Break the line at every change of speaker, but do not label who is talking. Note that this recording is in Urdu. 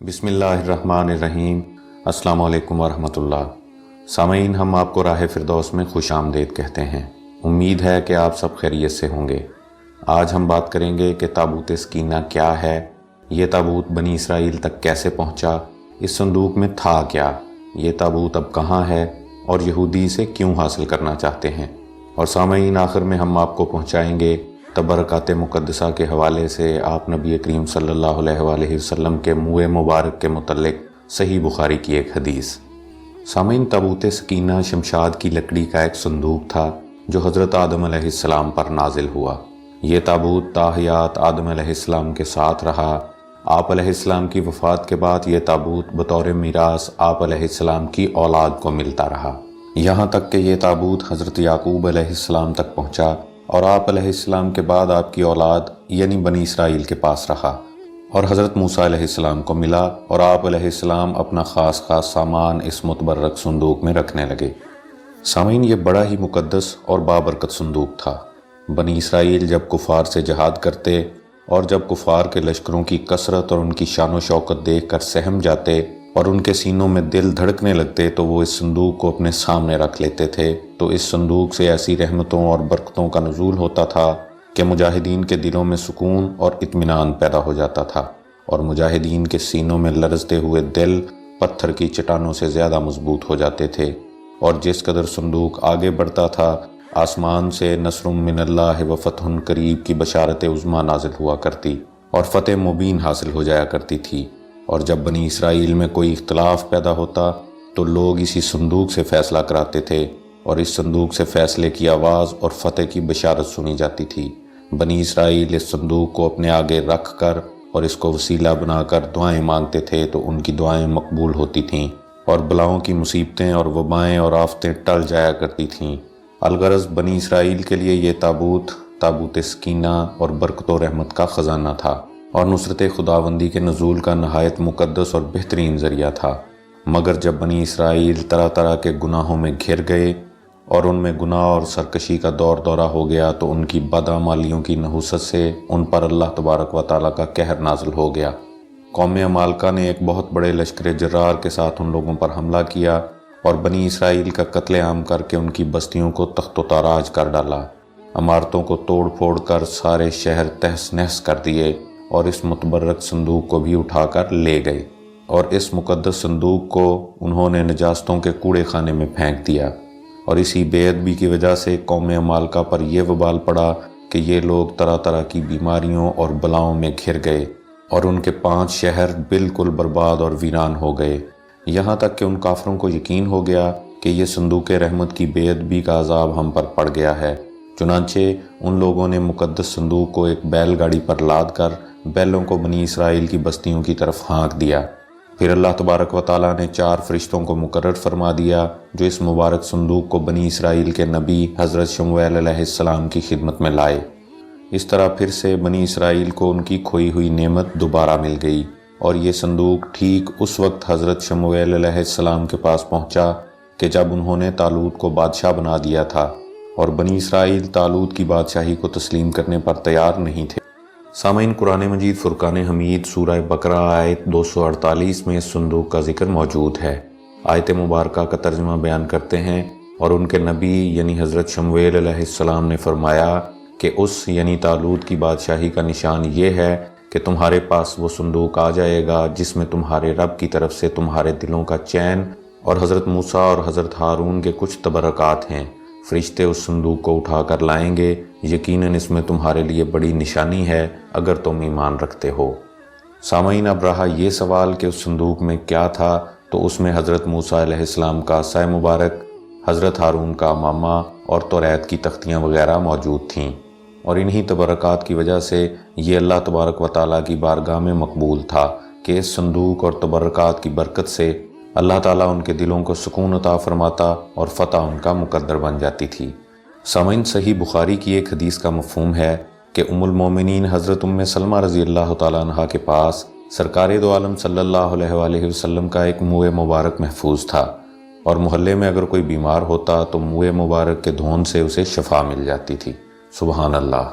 بسم اللہ الرحمن الرحیم۔ السلام علیکم ورحمۃ اللہ۔ سامعین، ہم آپ کو راہ فردوس میں خوش آمدید کہتے ہیں۔ امید ہے کہ آپ سب خیریت سے ہوں گے۔ آج ہم بات کریں گے کہ تابوت سکینہ کیا ہے، یہ تابوت بنی اسرائیل تک کیسے پہنچا، اس صندوق میں تھا کیا، یہ تابوت اب کہاں ہے اور یہودی اسے کیوں حاصل کرنا چاہتے ہیں۔ اور سامعین، آخر میں ہم آپ کو پہنچائیں گے تبرکات مقدسہ کے حوالے سے آپ نبی کریم صلی اللہ علیہ وآلہ وسلم کے منہ مبارک کے متعلق صحیح بخاری کی ایک حدیث۔ سامعین، تابوت سکینہ شمشاد کی لکڑی کا ایک صندوق تھا جو حضرت آدم علیہ السلام پر نازل ہوا۔ یہ تابوت تا حیات آدم علیہ السلام کے ساتھ رہا۔ آپ علیہ السلام کی وفات کے بعد یہ تابوت بطور میراث آپ علیہ السلام کی اولاد کو ملتا رہا، یہاں تک کہ یہ تابوت حضرت یعقوب علیہ السلام تک پہنچا اور آپ علیہ السلام کے بعد آپ کی اولاد یعنی بنی اسرائیل کے پاس رہا، اور حضرت موسیٰ علیہ السلام کو ملا اور آپ علیہ السلام اپنا خاص سامان اس متبرک صندوق میں رکھنے لگے۔ سامعین، یہ بڑا ہی مقدس اور بابرکت صندوق تھا۔ بنی اسرائیل جب کفار سے جہاد کرتے اور جب کفار کے لشکروں کی کثرت اور ان کی شان و شوکت دیکھ کر سہم جاتے اور ان کے سینوں میں دل دھڑکنے لگتے تو وہ اس صندوق کو اپنے سامنے رکھ لیتے تھے، تو اس صندوق سے ایسی رحمتوں اور برکتوں کا نزول ہوتا تھا کہ مجاہدین کے دلوں میں سکون اور اطمینان پیدا ہو جاتا تھا، اور مجاہدین کے سینوں میں لرزتے ہوئے دل پتھر کی چٹانوں سے زیادہ مضبوط ہو جاتے تھے۔ اور جس قدر صندوق آگے بڑھتا تھا، آسمان سے نصر من اللہ و فتح قریب کی بشارت عظمیٰ نازل ہوا کرتی اور فتح مبین حاصل ہو جایا کرتی تھی۔ اور جب بنی اسرائیل میں کوئی اختلاف پیدا ہوتا تو لوگ اسی صندوق سے فیصلہ کراتے تھے، اور اس صندوق سے فیصلے کی آواز اور فتح کی بشارت سنی جاتی تھی۔ بنی اسرائیل اس صندوق کو اپنے آگے رکھ کر اور اس کو وسیلہ بنا کر دعائیں مانگتے تھے تو ان کی دعائیں مقبول ہوتی تھیں، اور بلاؤں کی مصیبتیں اور وبائیں اور آفتیں ٹل جایا کرتی تھیں۔ الغرض بنی اسرائیل کے لیے یہ تابوت سکینہ اور برکت و رحمت کا خزانہ تھا، اور نصرت خداوندی کے نزول کا نہایت مقدس اور بہترین ذریعہ تھا۔ مگر جب بنی اسرائیل طرح طرح کے گناہوں میں گھر گئے اور ان میں گناہ اور سرکشی کا دورہ ہو گیا تو ان کی بدعمالیوں کی نحوست سے ان پر اللہ تبارک و تعالیٰ کا قہر نازل ہو گیا۔ قوم عمالقہ نے ایک بہت بڑے لشکر جرار کے ساتھ ان لوگوں پر حملہ کیا اور بنی اسرائیل کا قتل عام کر کے ان کی بستیوں کو تخت و تاراج کر ڈالا، عمارتوں کو توڑ پھوڑ کر سارے شہر تہس نہس کر دیے، اور اس متبرک صندوق کو بھی اٹھا کر لے گئے، اور اس مقدس صندوق کو انہوں نے نجاستوں کے کوڑے خانے میں پھینک دیا۔ اور اسی بے ادبی کی وجہ سے قوم عمالقہ پر یہ وبال پڑا کہ یہ لوگ طرح طرح کی بیماریوں اور بلاؤں میں گھر گئے، اور ان کے 5 شہر بالکل برباد اور ویران ہو گئے، یہاں تک کہ ان کافروں کو یقین ہو گیا کہ یہ صندوق رحمت کی بے ادبی کا عذاب ہم پر پڑ گیا ہے۔ چنانچہ ان لوگوں نے مقدس صندوق کو ایک بیل گاڑی پر لاد کر بیلوں کو بنی اسرائیل کی بستیوں کی طرف ہانک دیا۔ پھر اللہ تبارک و تعالیٰ نے 4 فرشتوں کو مقرر فرما دیا جو اس مبارک صندوق کو بنی اسرائیل کے نبی حضرت شمویل علیہ السلام کی خدمت میں لائے۔ اس طرح پھر سے بنی اسرائیل کو ان کی کھوئی ہوئی نعمت دوبارہ مل گئی، اور یہ صندوق ٹھیک اس وقت حضرت شمویل علیہ السلام کے پاس پہنچا کہ جب انہوں نے طالوت کو بادشاہ بنا دیا تھا، اور بنی اسرائیل طالوت کی بادشاہی کو تسلیم کرنے پر تیار نہیں تھے۔ سامعین، قرآن مجید فرقان حمید سورہ بقرہ آیت 248 میں اس صندوق کا ذکر موجود ہے۔ آیت مبارکہ کا ترجمہ بیان کرتے ہیں، اور ان کے نبی یعنی حضرت شمویل علیہ السلام نے فرمایا کہ اس یعنی طالوت کی بادشاہی کا نشان یہ ہے کہ تمہارے پاس وہ صندوق آ جائے گا جس میں تمہارے رب کی طرف سے تمہارے دلوں کا چین اور حضرت موسیٰ اور حضرت ہارون کے کچھ تبرکات ہیں۔ فرشتے اس صندوق کو اٹھا کر لائیں گے، یقیناً اس میں تمہارے لیے بڑی نشانی ہے اگر تم ایمان رکھتے ہو۔ سامعین، اب رہا یہ سوال کہ اس صندوق میں کیا تھا، تو اس میں حضرت موسیٰ علیہ السلام کا عصا مبارک، حضرت ہارون کا امامہ اور توریت کی تختیاں وغیرہ موجود تھیں، اور انہی تبرکات کی وجہ سے یہ اللہ تبارک و تعالیٰ کی بارگاہ میں مقبول تھا کہ اس صندوق اور تبرکات کی برکت سے اللہ تعالیٰ ان کے دلوں کو سکون عطا فرماتا اور فتح ان کا مقدر بن جاتی تھی۔ سامعین، صحیح بخاری کی ایک حدیث کا مفہوم ہے کہ ام المومنین حضرت ام سلمہ رضی اللہ تعالیٰ عنہ کے پاس سرکار دو عالم صلی اللہ علیہ وآلہ وسلم کا ایک منہ مبارک محفوظ تھا، اور محلے میں اگر کوئی بیمار ہوتا تو منہ مبارک کے دھون سے اسے شفا مل جاتی تھی۔ سبحان اللہ۔